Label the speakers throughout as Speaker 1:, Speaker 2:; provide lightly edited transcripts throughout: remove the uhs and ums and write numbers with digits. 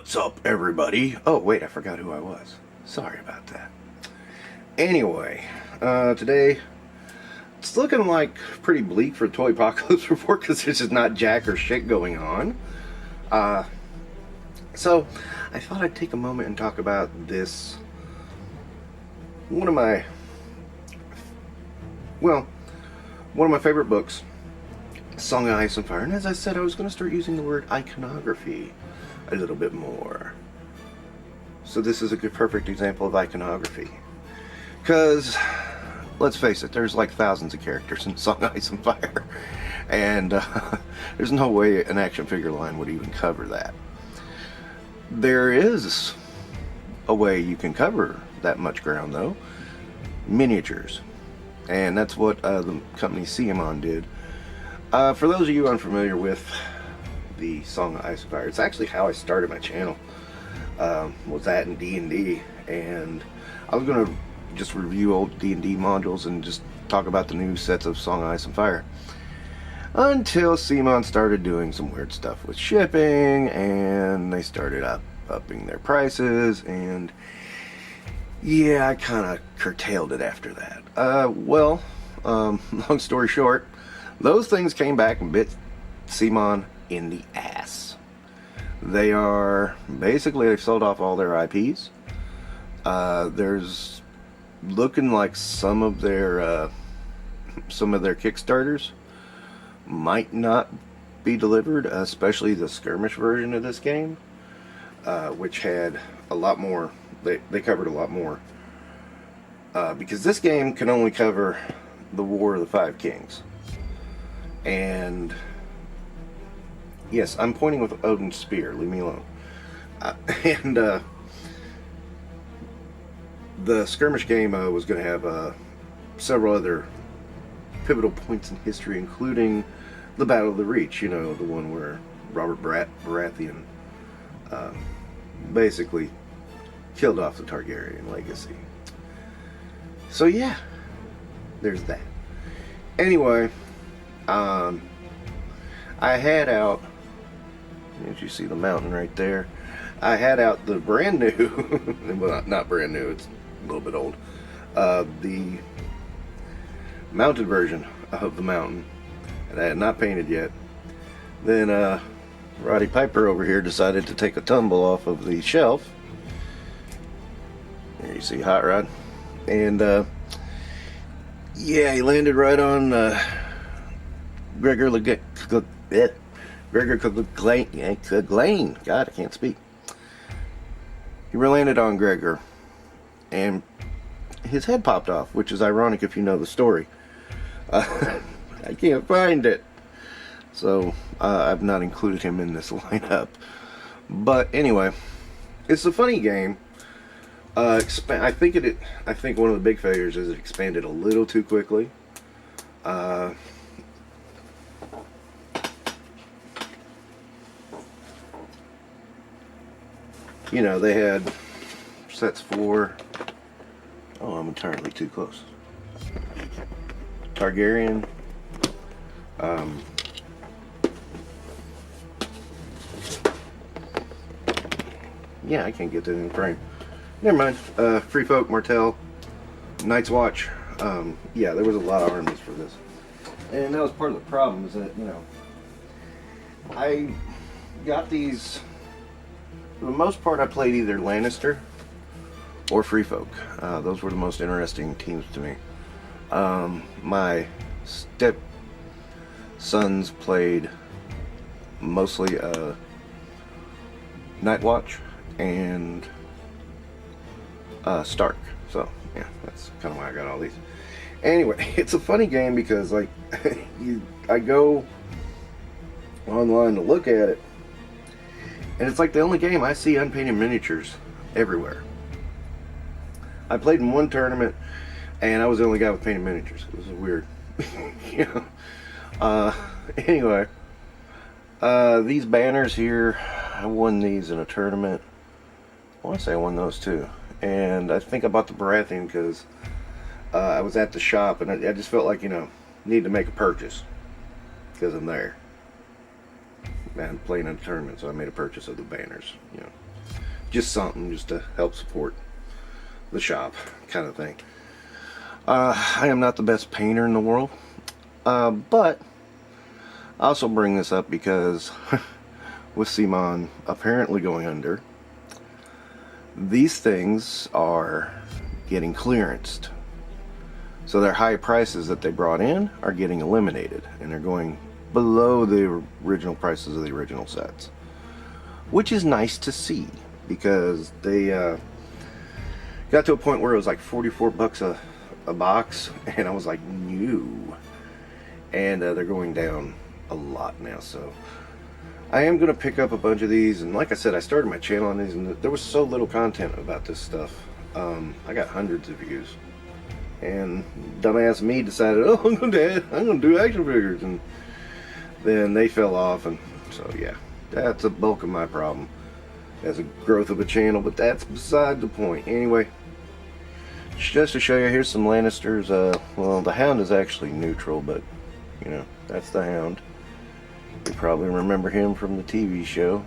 Speaker 1: What's up, everybody? Oh, wait, I forgot who I was. Sorry about that. Anyway, today, it's looking like pretty bleak for Toy Apocalypse Report because there's just not jack or shit going on. So, I thought I'd take a moment and talk about this. One of my favorite books, Song of Ice and Fire. And as I said, I was going to start using the word iconography a little bit more. So this is a good, perfect example of iconography. Because, let's face it, there's like thousands of characters in Song of Ice and Fire. And there's no way an action figure line would even cover that. There is a way you can cover that much ground, though. Miniatures. And that's what the company CMON did. For those of you unfamiliar with the Song of Ice and Fire, it's actually how I started my channel. Was that in D&D, and I was going to just review old D&D modules and just talk about the new sets of Song of Ice and Fire. Until CMON started doing some weird stuff with shipping, and they started upping their prices, and yeah, I kind of curtailed it after that. Long story short, those things came back and bit CMON in the ass. They are basically, they've sold off all their IPs. There's looking like some of their Kickstarters might not be delivered, especially the skirmish version of this game, which had a lot more. They covered a lot more because this game can only cover the War of the Five Kings. And yes, I'm pointing with Odin's spear. Leave me alone. The skirmish game was going to have several other pivotal points in history, including the Battle of the Reach. You know, the one where Robert Baratheon basically killed off the Targaryen legacy. So yeah, there's that. Anyway, I had out, as you see the mountain right there, I had out the brand new, well, not brand new, it's a little bit old, the mounted version of the mountain that I had not painted yet. Then Roddy Piper over here decided to take a tumble off of the shelf. There you see Hot Rod. And yeah, he landed right on Gregor Clegane. God, I can't speak. He landed on Gregor, and his head popped off, which is ironic if you know the story. I can't find it, so I've not included him in this lineup. But anyway, it's a funny game. I think one of the big failures is it expanded a little too quickly. You know, they had sets for, oh, I'm entirely too close. Targaryen, yeah, I can't get that in frame. Never mind. Free Folk, Martell, Night's Watch. Yeah, there was a lot of armies for this. And that was part of the problem, is that, you know, I got these, for the most part I played either Lannister or Free Folk. Those were the most interesting teams to me. My stepsons played mostly Night Watch and Stark. So yeah, that's kind of why I got all these. Anyway, it's a funny game because like I go online to look at it, and it's like the only game I see unpainted miniatures everywhere. I played in one tournament, and I was the only guy with painted miniatures. It was weird. You know. Anyway, these banners here, I won these in a tournament. I want to say I won those too. And I think I bought the Baratheon because I was at the shop, and I just felt like, you know, need to make a purchase because I'm there. And playing in a tournament, so I made a purchase of the banners, you know. just something just to help support the shop, kind of thing. I am not the best painter in the world, but I also bring this up because with Simon apparently going under, these things are getting clearanced. So their high prices that they brought in are getting eliminated, and they're going below the original prices of the original sets, which is nice to see, because they got to a point where it was like 44 bucks a box, and I was like, new. And they're going down a lot now, so I am going to pick up a bunch of these. And like I said, I started my channel on these, and there was so little content about this stuff. I got hundreds of views, and dumbass me decided, oh, I'm going to do action figures, and then they fell off. And so yeah, that's a bulk of my problem as a growth of a channel, but that's beside the point. Anyway, just to show you, here's some Lannisters. Well, the Hound is actually neutral, but you know, that's the Hound. You probably remember him from the TV show.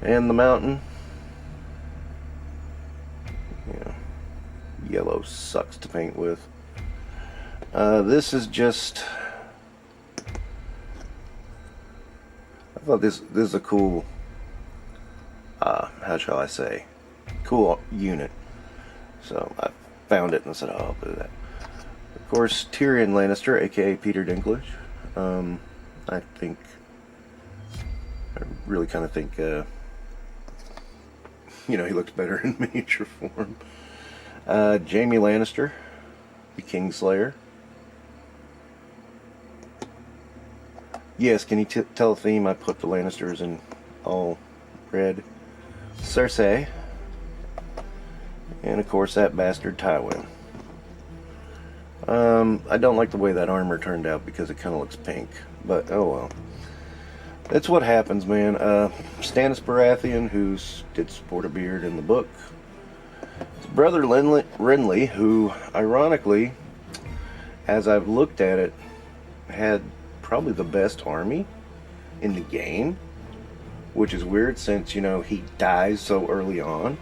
Speaker 1: And the Mountain. Yeah, yellow sucks to paint with. This is just, I thought this is a cool, how shall I say, cool unit. So I found it and I said, oh, I'll put that. Of course, Tyrion Lannister, aka Peter Dinklage. I really kind of think, you know, he looks better in miniature form. Jaime Lannister, the Kingslayer. Yes, can you tell a theme? I put the Lannisters in all red. Cersei. And of course that bastard Tywin. I don't like the way that armor turned out because it kind of looks pink, but oh well. That's what happens, man. Stannis Baratheon, who did sport a beard in the book. His brother Renly, who ironically, as I've looked at it, had probably the best army in the game, which is weird since, you know, he dies so early on.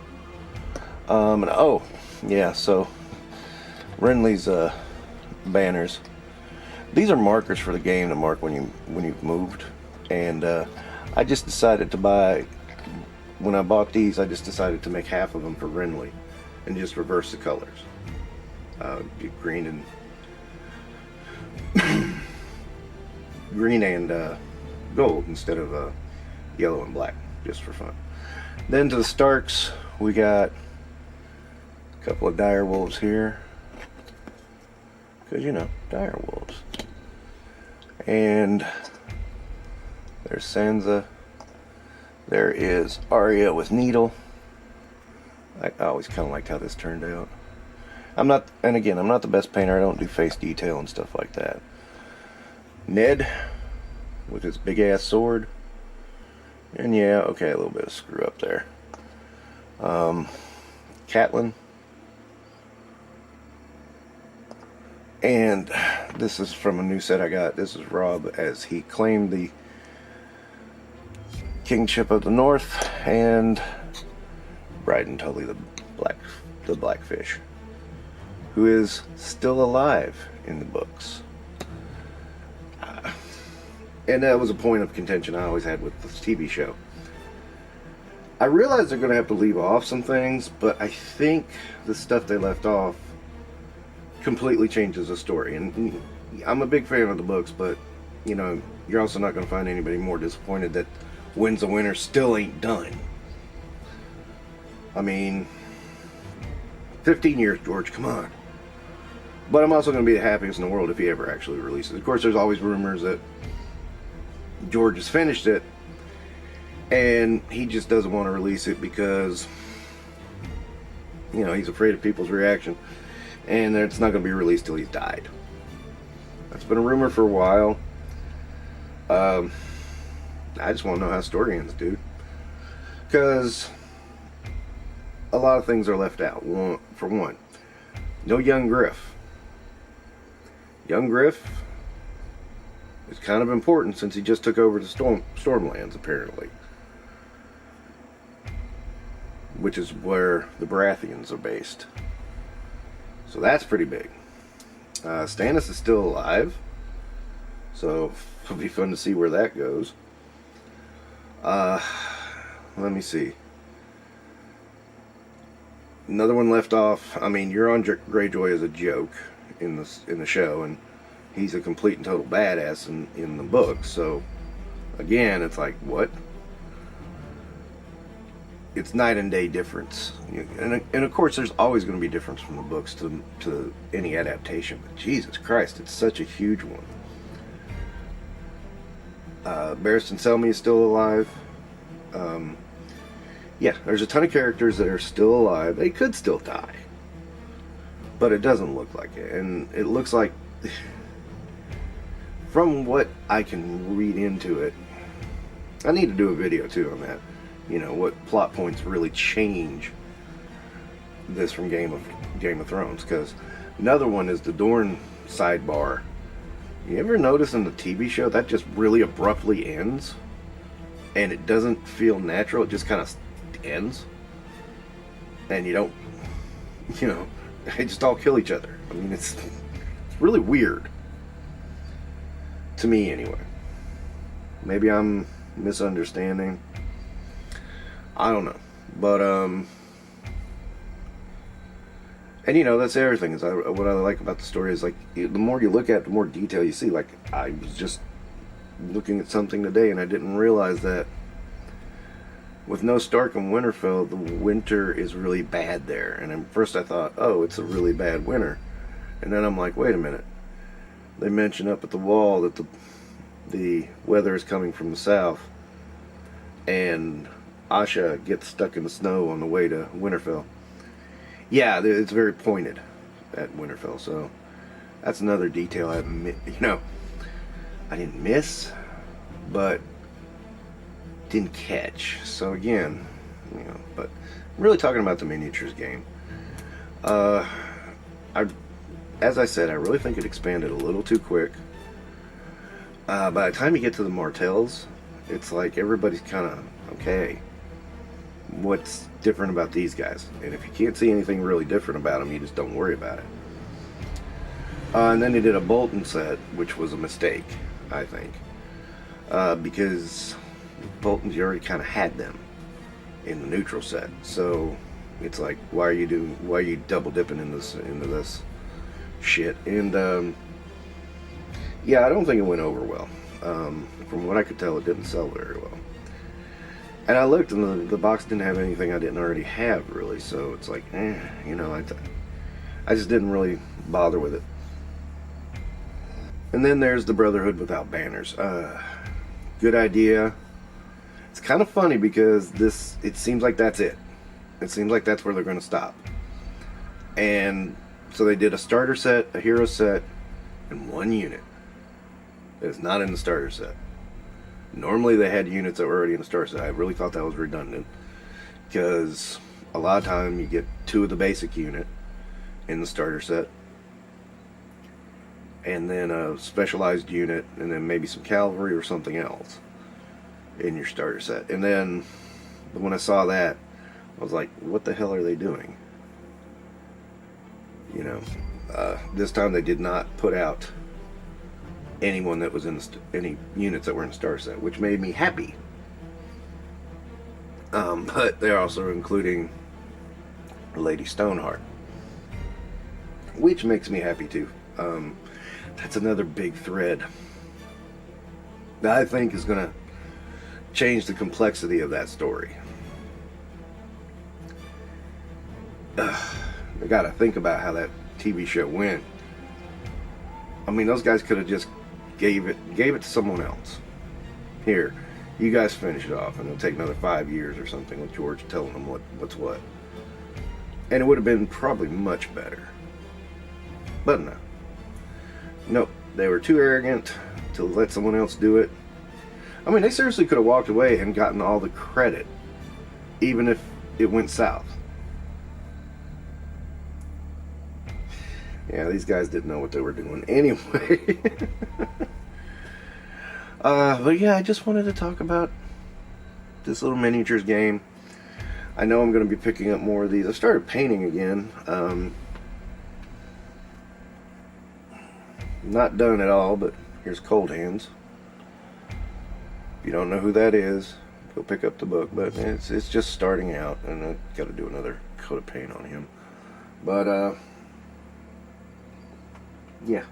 Speaker 1: And oh yeah, so Renly's banners, these are markers for the game to mark when you've moved. And I just decided to buy, when I bought these, I just decided to make half of them for Renly and just reverse the colors. Green and gold instead of yellow and black, just for fun. Then to the Starks, we got a couple of dire wolves here, because you know, dire wolves. And there's Sansa. There is Arya with Needle. I always kind of liked how this turned out. I'm not the best painter. I don't do face detail and stuff like that. Ned with his big ass sword. And yeah, okay, a little bit of screw up there. Catelyn. And this is from a new set I got. This is Robb as he claimed the kingship of the North, and Bryden Tully, the Blackfish, who is still alive in the books. And that was a point of contention I always had with this TV show. I realize they're going to have to leave off some things, but I think the stuff they left off completely changes the story. And I'm a big fan of the books, but you know, you're also not going to find anybody more disappointed that Winds of Winter still ain't done. I mean, 15 years, George, come on. But I'm also going to be the happiest in the world if he ever actually releases. Of course, there's always rumors that George has finished it and he just doesn't want to release it because, you know, he's afraid of people's reaction, and it's not going to be released till he's died. That's been a rumor for a while. I just want to know how the story ends, dude, because a lot of things are left out. For one, no young Griff. Young Griff is kind of important since he just took over the Stormlands, apparently. which is where the Baratheons are based. So that's pretty big. Stannis is still alive, so it'll be fun to see where that goes. Let me see. Another one left off. I mean, Euron Greyjoy is a joke in the show, and he's a complete and total badass in the book. So again, it's like, what? It's night and day difference, and of course there's always going to be difference from the books to any adaptation, but Jesus Christ, it's such a huge one. Barristan Selmy is still alive. Yeah, there's a ton of characters that are still alive. They could still die, but it doesn't look like it, and it looks like, from what I can read into it, I need to do a video too on that. You know, what plot points really change this from Game of Thrones. Because another one is the Dorne sidebar. You ever notice in the TV show that just really abruptly ends? And it doesn't feel natural, it just kind of ends. And you don't, you know, they just all kill each other. I mean, it's really weird. To me, anyway. Maybe I'm misunderstanding. I don't know, but and you know, that's the other thing is what I like about the story is, like, the more you look at it, the more detail you see. Like, I was just looking at something today and I didn't realize that with no Stark and Winterfell, the winter is really bad there. And at first I thought, oh, it's a really bad winter, and then I'm like, wait a minute, they mention up at the wall that the weather is coming from the south, and Asha gets stuck in the snow on the way to Winterfell. Yeah, it's very pointed at Winterfell, so that's another detail I didn't miss, but didn't catch. So again, you know, but I'm really talking about the miniatures game. As I said, I really think it expanded a little too quick. By the time you get to the Martells, it's like everybody's kind of okay. What's different about these guys? And if you can't see anything really different about them, you just don't worry about it. And then they did a Bolton set, which was a mistake, I think, because Boltons, you already kind of had them in the neutral set. So it's like, why are you double dipping into this shit? And yeah, I don't think it went over well. From what I could tell, it didn't sell very well. And I looked, and the box didn't have anything I didn't already have, really. So it's like, you know, I just didn't really bother with it. And then there's the Brotherhood Without Banners. Good idea. It's kind of funny because it seems like that's it. It seems like that's where they're going to stop. And so they did a starter set, a hero set, and one unit that is not in the starter set. Normally they had units that were already in the starter set. I really thought that was redundant, because a lot of time you get 2 of the basic unit in the starter set, and then a specialized unit, and then maybe some cavalry or something else in your starter set. And then when I saw that, I was like, what the hell are they doing? You know, this time they did not put out anyone that was in any units that were in the starter set, which made me happy. But they're also including Lady Stoneheart, which makes me happy too. That's another big thread that I think is going to change the complexity of that story. I gotta think about how that TV show went. I mean, those guys could have just gave it to someone else. Here, you guys finish it off, and it'll take another 5 years or something with George telling them what's what. And it would have been probably much better. But no. Nope, they were too arrogant to let someone else do it. I mean, they seriously could have walked away and gotten all the credit, even if it went south. Yeah, these guys didn't know what they were doing anyway. But yeah, I just wanted to talk about this little miniatures game. I know I'm going to be picking up more of these. I started painting again. Not done at all, but here's Cold Hands. If you don't know who that is, go pick up the book. But it's just starting out, and I got to do another coat of paint on him. But yeah.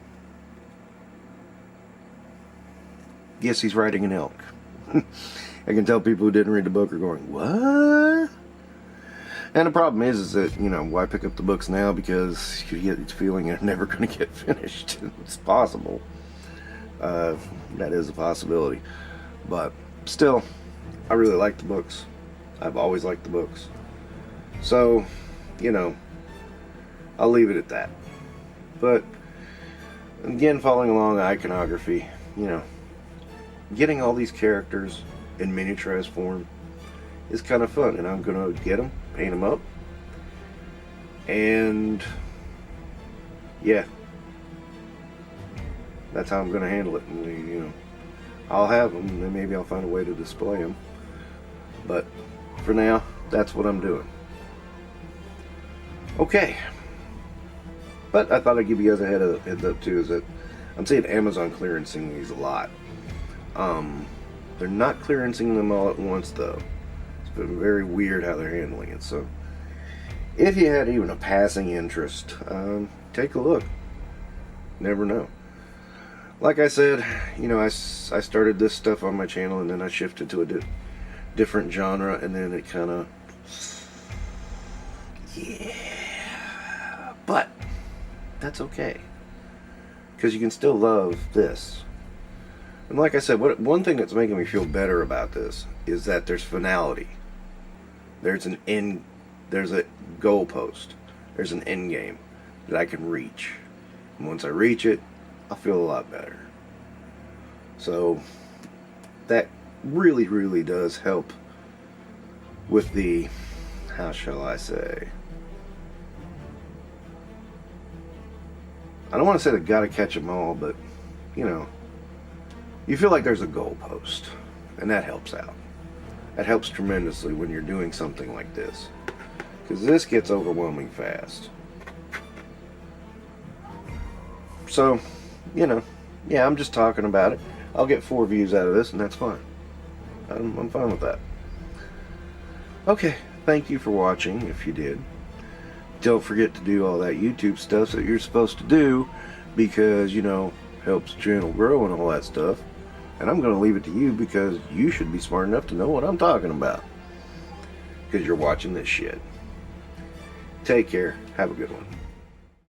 Speaker 1: Yes, he's riding an elk. I can tell people who didn't read the book are going, what? And the problem is that, you know, why pick up the books now? Because you get this feeling they're never going to get finished. It's possible. That is a possibility. But still, I really like the books. I've always liked the books. So, you know, I'll leave it at that. But, again, following along iconography, you know, getting all these characters in miniaturized form is kind of fun, and I'm gonna get them, paint them up, and yeah, that's how I'm gonna handle it. And, you know, I'll have them, and then maybe I'll find a way to display them. But for now, that's what I'm doing. Okay, but I thought I'd give you guys a heads up too. Is that I'm seeing Amazon clearancing these a lot. They're not clearancing them all at once though. It's been very weird how they're handling it. So if you had even a passing interest, take a look. Never know. Like I said, you know, I started this stuff on my channel, and then I shifted to a different genre, and then it kind of, yeah, but that's okay, because you can still love this. And like I said, one thing that's making me feel better about this is that there's finality. There's a goalpost. There's an end game that I can reach. And once I reach it, I'll feel a lot better. So that really, really does help with the, how shall I say, I don't want to say they gotta catch them all, but you know, you feel like there's a goalpost, and that helps out. That helps tremendously when you're doing something like this, because this gets overwhelming fast. So, you know, yeah, I'm just talking about it. I'll get 4 views out of this, and that's fine. I'm fine with that. Okay, thank you for watching, if you did. Don't forget to do all that YouTube stuff that you're supposed to do, because, you know, helps the channel grow and all that stuff. And I'm going to leave it to you, because you should be smart enough to know what I'm talking about, because you're watching this shit. Take care. Have a good one.